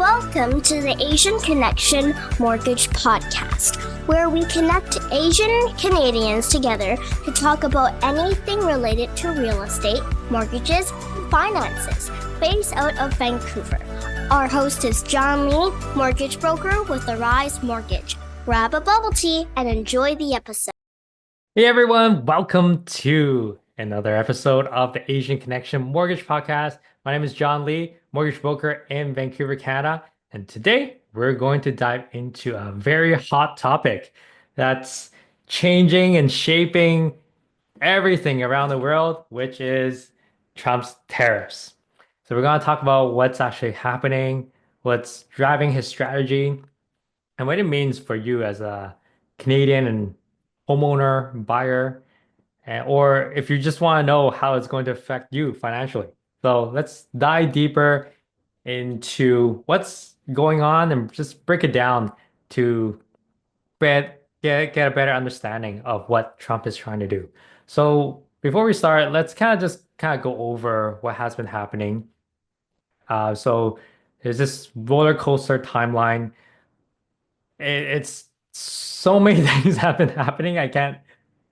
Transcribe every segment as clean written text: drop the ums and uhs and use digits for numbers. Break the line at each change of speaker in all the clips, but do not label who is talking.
Welcome to the Asian Connection Mortgage Podcast, where we connect Asian Canadians together to talk about anything related to real estate, mortgages, and finances, based out of Vancouver. Our host is John Lee, mortgage broker with Arise Mortgage. Grab a bubble tea and enjoy the episode.
Hey everyone, welcome to another episode of the Asian Connection Mortgage Podcast. My name is John Lee, mortgage broker in Vancouver, Canada, and today we're going to dive into a very hot topic that's changing and shaping everything around the world, which is Trump's tariffs. So we're going to talk about what's actually happening, what's driving his strategy, and what it means for you as a Canadian and homeowner, buyer, or if you just want to know how it's going to affect you financially. So let's dive deeper into what's going on and just break it down to get a better understanding of what Trump is trying to do. So before we start, let's kind of go over what has been happening. So there's this roller coaster timeline. It's so many things have been happening. I can't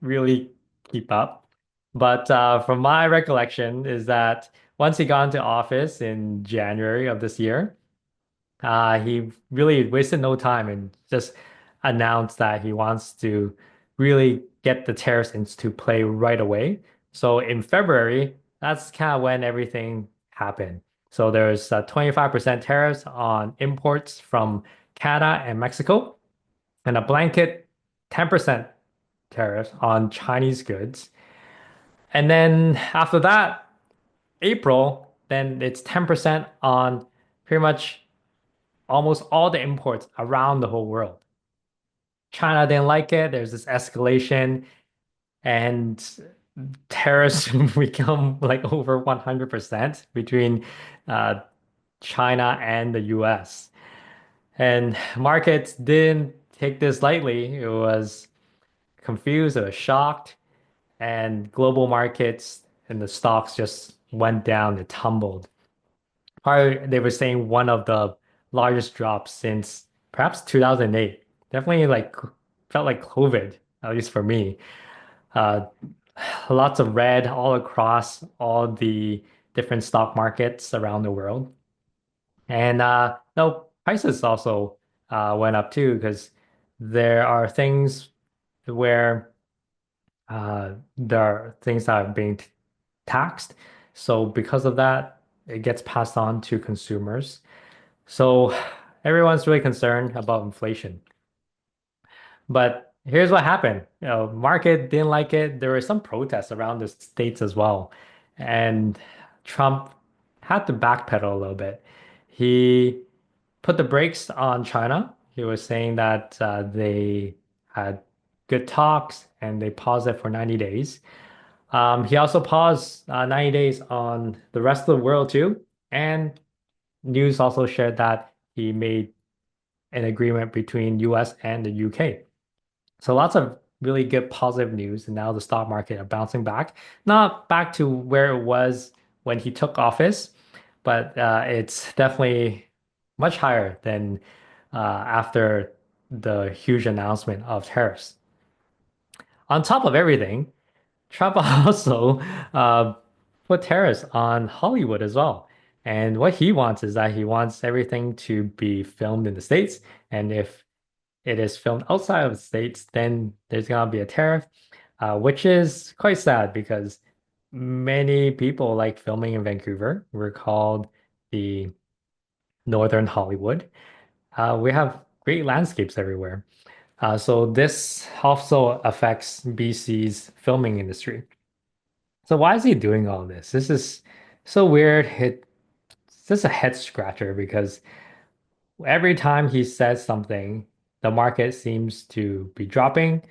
really keep up. But from my recollection is that once he got into office in January of this year, he really wasted no time and just announced that he wants to really get the tariffs into play right away. So in February, that's kind of when everything happened. So there's 25% tariffs on imports from Canada and Mexico, and a blanket 10% tariffs on Chinese goods. And then after that, April, then it's 10% on pretty much almost all the imports around the whole world. China didn't like it. There's this escalation, and tariffs become like over 100% between uh, China and the US. And markets didn't take this lightly. It was confused, it was shocked, and global markets and the stocks just went down, it tumbled. Probably they were saying one of the largest drops since perhaps 2008. Definitely like felt like COVID, at least for me. Uh, Lots of red all across all the different stock markets around the world. And no, prices also went up too because there are things where there are things that are being taxed. So because of that, it gets passed on to consumers. So everyone's really concerned about inflation. But here's what happened. Market didn't like it. There were some protests around the states as well. And Trump had to backpedal a little bit. He put the brakes on China. He was saying that they had good talks and they paused it for 90 days. He also paused 90 days on the rest of the world too. And news also shared that he made an agreement between US and the UK. So lots of really good positive news. And now the stock market are bouncing back, not back to where it was when he took office, but it's definitely much higher than after the huge announcement of tariffs. On top of everything, Trump also uh, put tariffs on Hollywood as well. And what he wants is that he wants everything to be filmed in the States. And if it is filmed outside of the States, then there's going to be a tariff, which is quite sad because many people like filming in Vancouver. We're called the Northern Hollywood. We have great landscapes everywhere. So this also affects BC's filming industry. So why is he doing all this? This is so weird. It's just a head scratcher because every time he says something, the market seems to be dropping.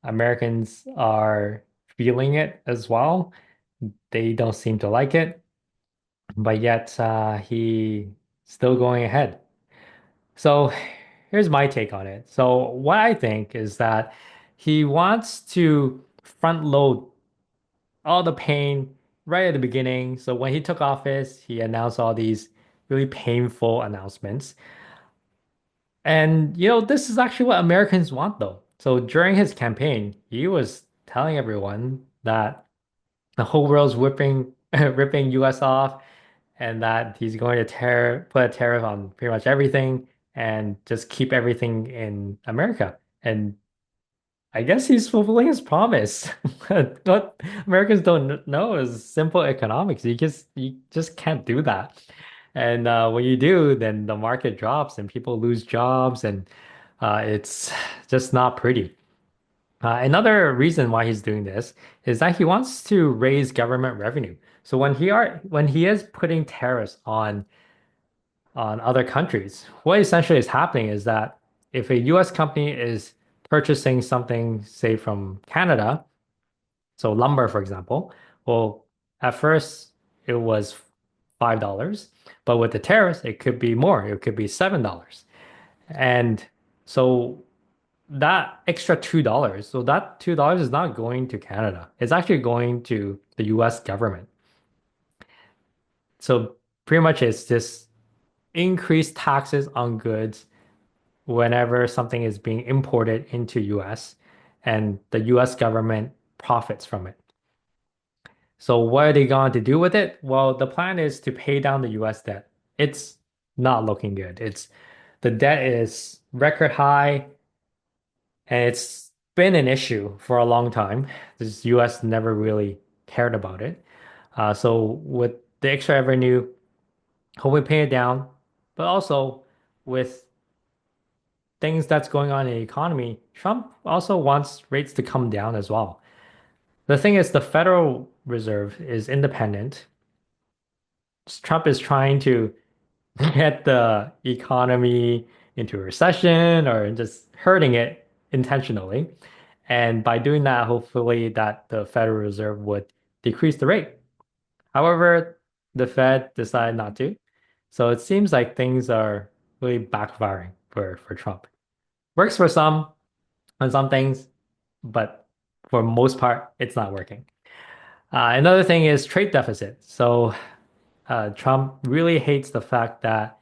Americans are feeling it as well. They don't seem to like it, but yet he still going ahead. So here's my take on it. So what I think is that he wants to front load all the pain right at the beginning. So when he took office, he announced all these really painful announcements. And this is actually what Americans want though. So during his campaign, he was telling everyone that the whole world's whipping ripping US off and that he's going to put a tariff on pretty much everything and just keep everything in America. And I guess he's fulfilling his promise. What Americans don't know is simple economics. You just can't do that. And when you do, then the market drops and people lose jobs, and it's just not pretty. Another reason why he's doing this is that he wants to raise government revenue. So when he is putting tariffs on other countries, what essentially is happening is that if a US company is purchasing something, say from Canada, so lumber, for example, well, at first it was $5, but with the tariffs, it could be more. It could be $7. And so that extra $2, so that $2 is not going to Canada. It's actually going to the US government. So pretty much it's just increased taxes on goods whenever something is being imported into US and the US government profits from it. So what are they going to do with it? Well, the plan is to pay down the US debt. It's not looking good. It's the debt is record high and it's been an issue for a long time. The US never really cared about it. So with the extra revenue, hopefully pay it down, but also with things that's going on in the economy, Trump also wants rates to come down as well. The thing is, the Federal Reserve is independent. Trump is trying to get the economy into a recession or just hurting it intentionally. And by doing that, hopefully that the Federal Reserve would decrease the rate. However, the Fed decided not to. So it seems like things are really backfiring for Trump. Works for some on some things, but for most part, it's not working. Another thing is trade deficit. So Trump really hates the fact that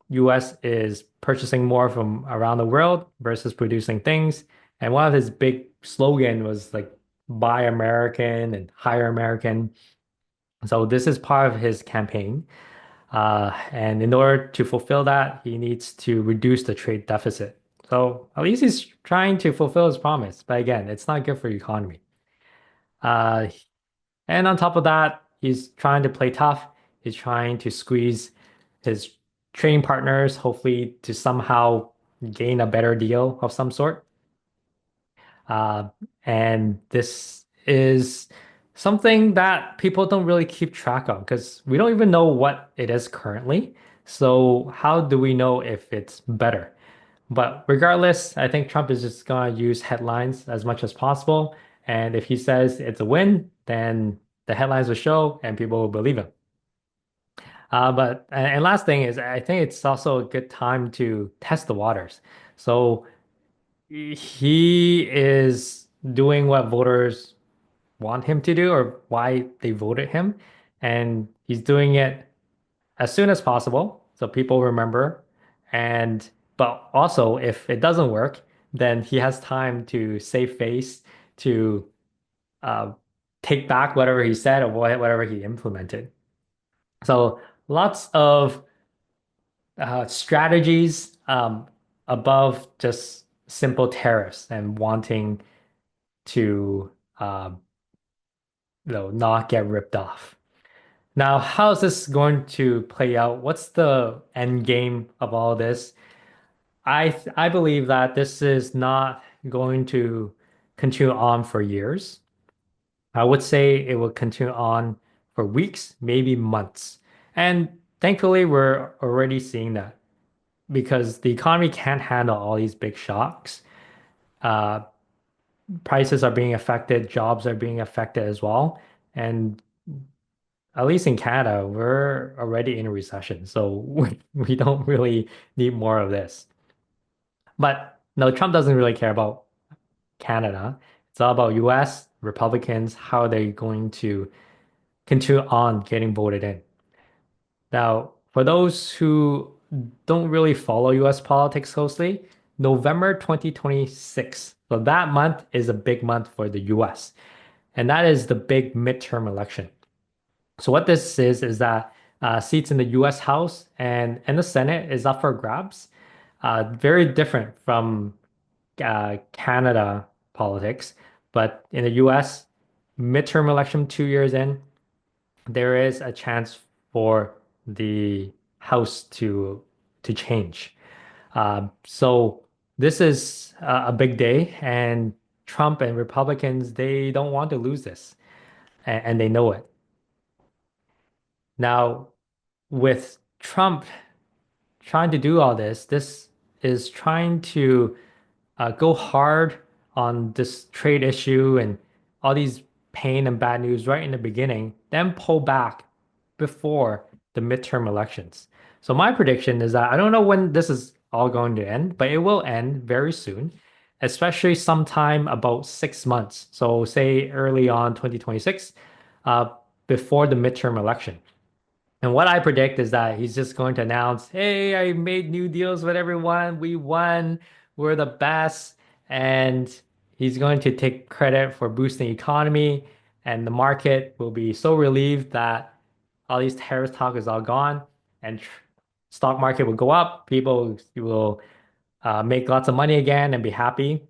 US is purchasing more from around the world versus producing things. And one of his big slogan was like buy American and hire American. So this is part of his campaign. And in order to fulfill that, he needs to reduce the trade deficit. So at least he's trying to fulfill his promise. But again, it's not good for the economy. Uh, and on top of that, he's trying to play tough. He's trying to squeeze his trading partners, hopefully to somehow gain a better deal of some sort. Uh, and this is something that people don't really keep track of because we don't even know what it is currently. So how do we know if it's better? But regardless, I think Trump is just going to use headlines as much as possible. And if he says it's a win, then the headlines will show and people will believe him. But last thing is, I think it's also a good time to test the waters. So he is doing what voters want him to do or why they voted him. And he's doing it as soon as possible so people remember. And but also if it doesn't work, then he has time to save face, to uh, take back whatever he said or whatever he implemented. So lots of strategies above just simple tariffs and wanting to not get ripped off. Now, how is this going to play out? What's the end game of all this? I believe that this is not going to continue on for years. I would say it will continue on for weeks, maybe months. And thankfully, we're already seeing that because the economy can't handle all these big shocks. Uh, Prices are being affected, jobs are being affected as well. And at least in Canada, we're already in a recession. So we don't really need more of this. But no, Trump doesn't really care about Canada. It's all about US, Republicans, how are they going to continue on getting voted in. Now, for those who don't really follow US politics closely, November 2026. So that month is a big month for the US, and that is the big midterm election. So what this is that seats in the US House and the Senate is up for grabs. Very different from Canada politics, but in the US, midterm election 2 years in, there is a chance for the House to change. So this is a big day, and Trump and Republicans, they don't want to lose this, and they know it. Now, with Trump trying to do all this, this is trying to go hard on this trade issue and all these pain and bad news right in the beginning, then pull back before the midterm elections. So my prediction is that I don't know when this is all going to end, but it will end very soon, especially sometime about 6 months. So say early on 2026, uh, before the midterm election. And what I predict is that he's just going to announce, hey, I made new deals with everyone. We won. We're the best. And he's going to take credit for boosting the economy. And the market will be so relieved that all these terrorist talk is all gone. And stock market will go up. People will make lots of money again and be happy.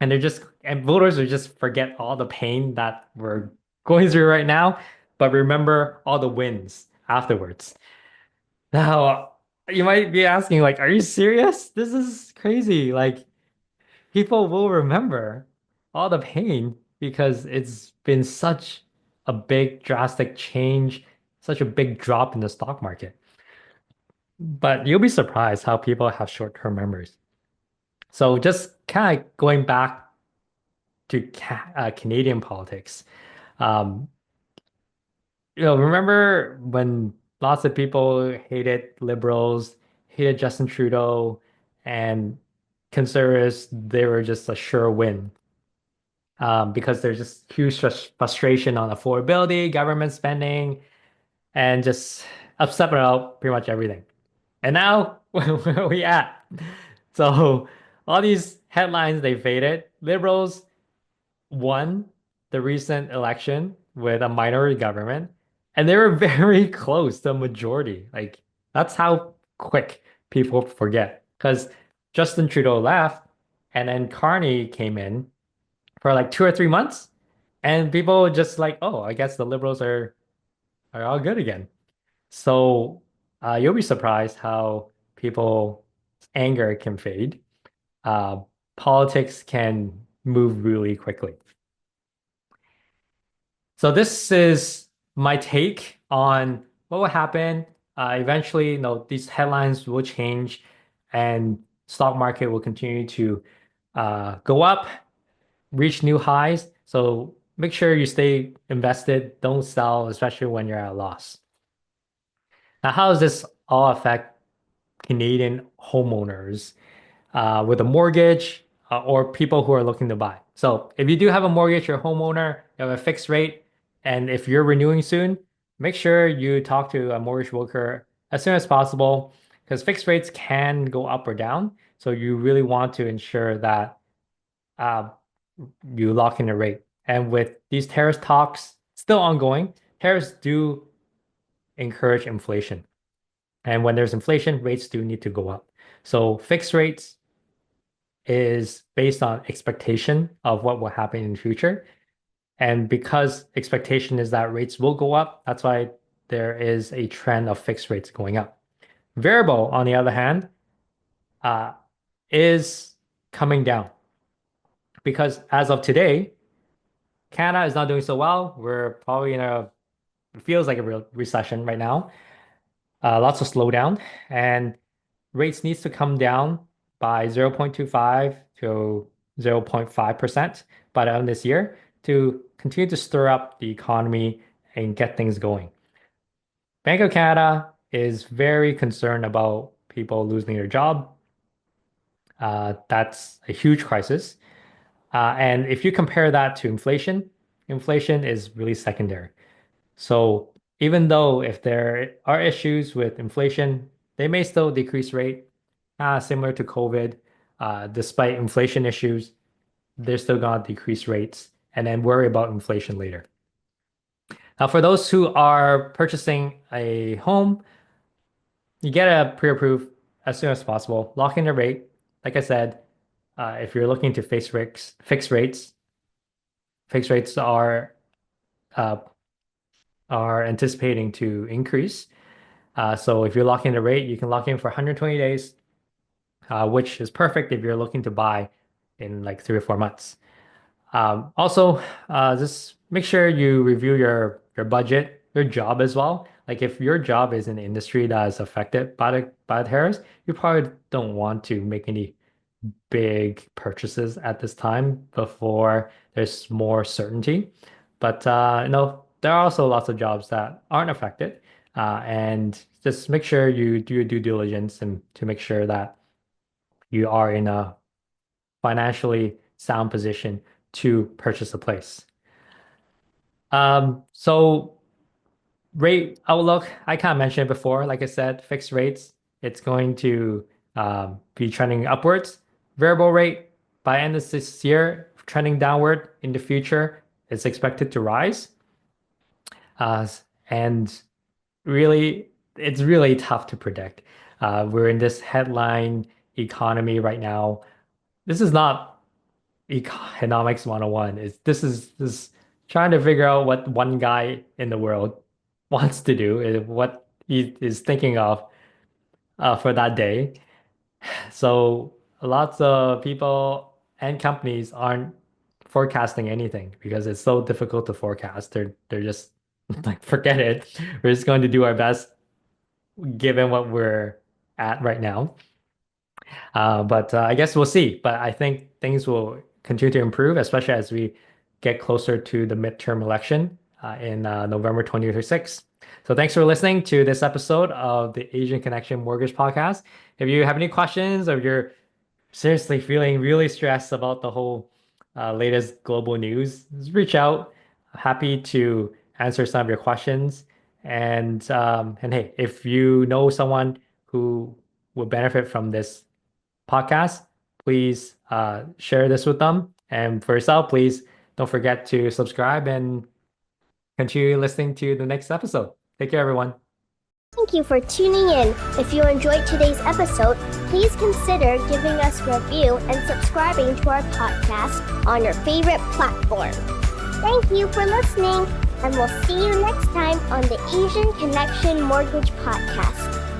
And voters will just forget all the pain that we're going through right now, but remember all the wins afterwards. Now, you might be asking, like, are you serious? This is crazy. Like, people will remember all the pain because it's been such a big, drastic change, such a big drop in the stock market. But you'll be surprised how people have short-term memories. So just kind of going back to Canadian politics. Um, remember when lots of people hated liberals, hated Justin Trudeau, and conservatives, they were just a sure win because there's just huge frustration on affordability, government spending, and just upset about pretty much everything. And now, where are we at? So all these headlines, they faded. Liberals won the recent election with a minority government, and they were very close to a majority. Like that's how quick people forget. Because Justin Trudeau left, and then Carney came in for like 2 or 3 months, and people were just like, "Oh, I guess the liberals are all good again." So you'll be surprised how people's anger can fade. Uh, Politics can move really quickly. So this is my take on what will happen. Eventually, these headlines will change, and stock market will continue to go up, reach new highs. So make sure you stay invested. Don't sell, especially when you're at a loss. Now, how does this all affect Canadian homeowners with a mortgage or people who are looking to buy? So if you do have a mortgage, you're a homeowner, you have a fixed rate, and if you're renewing soon, make sure you talk to a mortgage broker as soon as possible because fixed rates can go up or down. So you really want to ensure that uh, you lock in a rate. And with these tariff talks still ongoing, tariffs do encourage inflation. And when there's inflation, rates do need to go up. So fixed rates is based on expectation of what will happen in the future. And because expectation is that rates will go up, that's why there is a trend of fixed rates going up. Variable, on the other hand, uh, is coming down because as of today, Canada is not doing so well. We're probably in it feels like a real recession right now. Lots of slowdown, and rates needs to come down by 0.25 to 0.5% by the end of this year to continue to stir up the economy and get things going. Bank of Canada is very concerned about people losing their job. That's a huge crisis. And if you compare that to inflation, inflation is really secondary. So even though if there are issues with inflation, they may still decrease rate, similar to COVID. Despite inflation issues, they're still gonna decrease rates and then worry about inflation later. Now, for those who are purchasing a home, you get a pre-approved as soon as possible. Lock in the rate. Like I said, if you're looking to fixed rates uh, are anticipating to increase. So if you're locking the rate, you can lock in for 120 days, which is perfect if you're looking to buy in like 3 or 4 months. Also, just make sure you review your budget, your job as well. Like if your job is in an industry that is affected by the tariffs, you probably don't want to make any big purchases at this time before there's more certainty. But there are also lots of jobs that aren't affected, and just make sure you do your due diligence and to make sure that you are in a financially sound position to purchase a place. So rate outlook, I kind of mentioned it before. Like I said, fixed rates, it's going to be trending upwards. Variable rate by end of this year, trending downward in the future, it's expected to rise. And really, it's really tough to predict. We're in this headline economy right now. This is not economics 101. This is trying to figure out what one guy in the world wants to do, what he is thinking of for that day. So lots of people and companies aren't forecasting anything because it's so difficult to forecast. They're just like, forget it. We're just going to do our best given what we're at right now. But I guess we'll see. But I think things will continue to improve, especially as we get closer to the midterm election in November 2026. So thanks for listening to this episode of the Asian Connection Mortgage Podcast. If you have any questions or you're seriously feeling really stressed about the whole latest global news, just reach out. Happy to answer some of your questions. And hey, if you know someone who would benefit from this podcast, please share this with them. And for yourself, please don't forget to subscribe and continue listening to the next episode. Take care, everyone.
Thank you for tuning in. If you enjoyed today's episode, please consider giving us a review and subscribing to our podcast on your favorite platform. Thank you for listening, and we'll see you next time on the Asian Connection Mortgage Podcast.